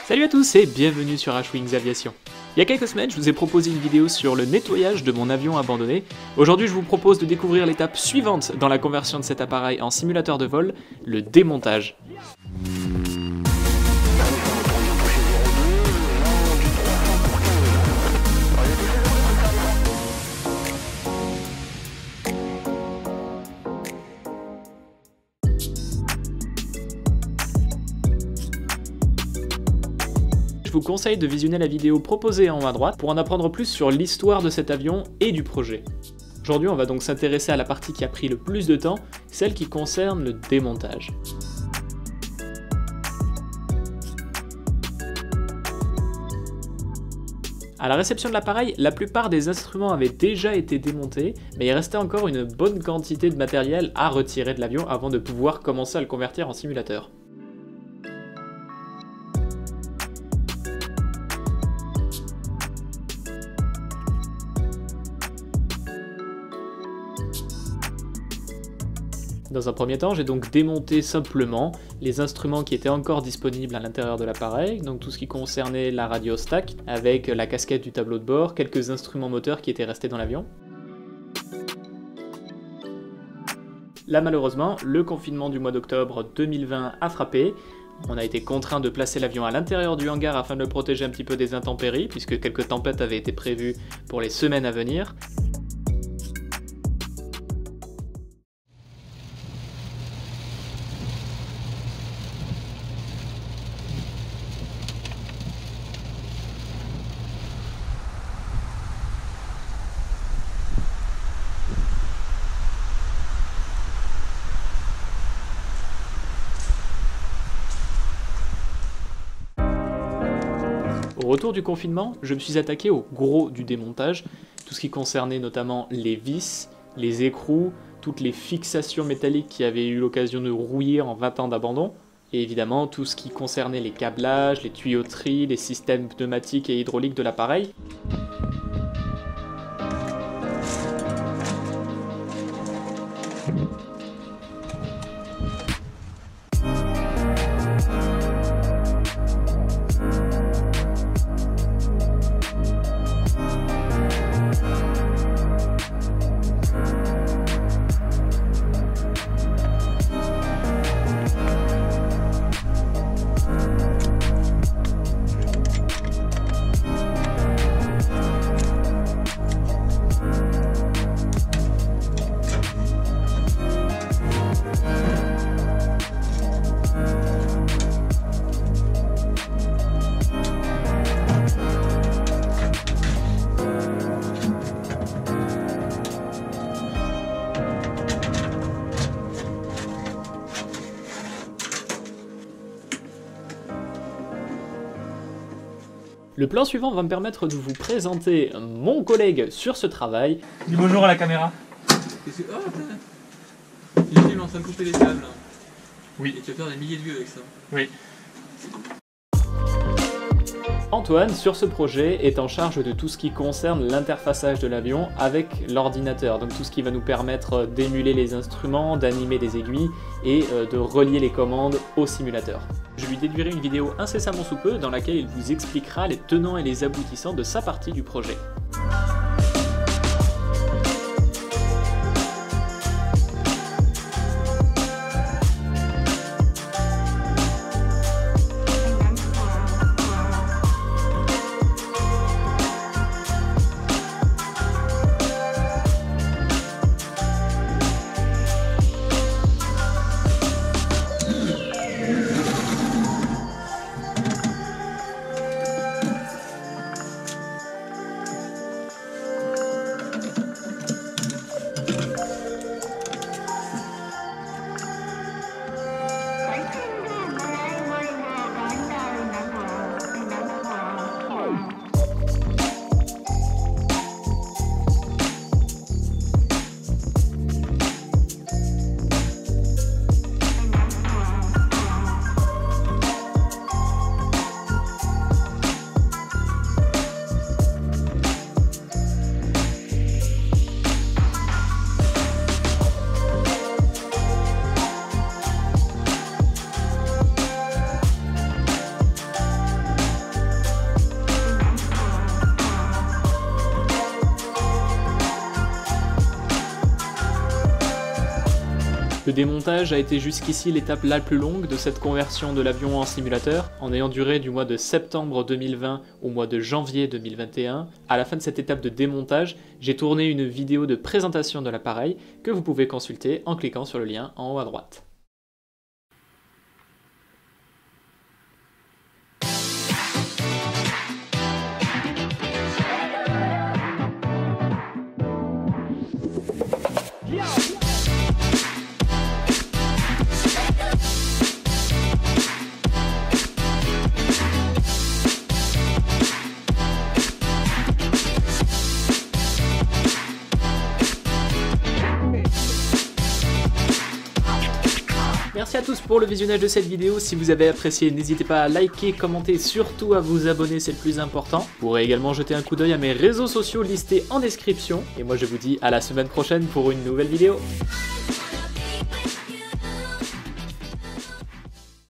Salut à tous et bienvenue sur H-Wings Aviation. Il y a quelques semaines, je vous ai proposé une vidéo sur le nettoyage de mon avion abandonné. Aujourd'hui, je vous propose de découvrir l'étape suivante dans la conversion de cet appareil en simulateur de vol, le démontage. Je vous conseille de visionner la vidéo proposée en haut à droite pour en apprendre plus sur l'histoire de cet avion et du projet. Aujourd'hui, on va donc s'intéresser à la partie qui a pris le plus de temps, celle qui concerne le démontage. À la réception de l'appareil, la plupart des instruments avaient déjà été démontés, mais il restait encore une bonne quantité de matériel à retirer de l'avion avant de pouvoir commencer à le convertir en simulateur. Dans un premier temps, j'ai donc démonté simplement les instruments qui étaient encore disponibles à l'intérieur de l'appareil, donc tout ce qui concernait la radio stack, avec la casquette du tableau de bord, quelques instruments moteurs qui étaient restés dans l'avion. Là malheureusement, le confinement du mois d'octobre 2020 a frappé. On a été contraint de placer l'avion à l'intérieur du hangar afin de le protéger un petit peu des intempéries, puisque quelques tempêtes avaient été prévues pour les semaines à venir. Au retour du confinement, je me suis attaqué au gros du démontage, tout ce qui concernait notamment les vis, les écrous, toutes les fixations métalliques qui avaient eu l'occasion de rouiller en 20 ans d'abandon, et évidemment tout ce qui concernait les câblages, les tuyauteries, les systèmes pneumatiques et hydrauliques de l'appareil. Le plan suivant va me permettre de vous présenter mon collègue sur ce travail. Dis bonjour à la caméra. Qu'est-ce que... Oh putain. Il est en train de couper les câbles. Oui. Et tu vas faire des milliers de vues avec ça. Oui. Antoine, sur ce projet, est en charge de tout ce qui concerne l'interfaçage de l'avion avec l'ordinateur, donc tout ce qui va nous permettre d'émuler les instruments, d'animer des aiguilles et de relier les commandes au simulateur. Je lui déduirai une vidéo incessamment sous peu dans laquelle il vous expliquera les tenants et les aboutissants de sa partie du projet. Le démontage a été jusqu'ici l'étape la plus longue de cette conversion de l'avion en simulateur, en ayant duré du mois de septembre 2020 au mois de janvier 2021. À la fin de cette étape de démontage, j'ai tourné une vidéo de présentation de l'appareil que vous pouvez consulter en cliquant sur le lien en haut à droite. Merci à tous pour le visionnage de cette vidéo. Si vous avez apprécié, n'hésitez pas à liker, commenter, surtout à vous abonner, c'est le plus important. Vous pourrez également jeter un coup d'œil à mes réseaux sociaux listés en description. Et moi je vous dis à la semaine prochaine pour une nouvelle vidéo.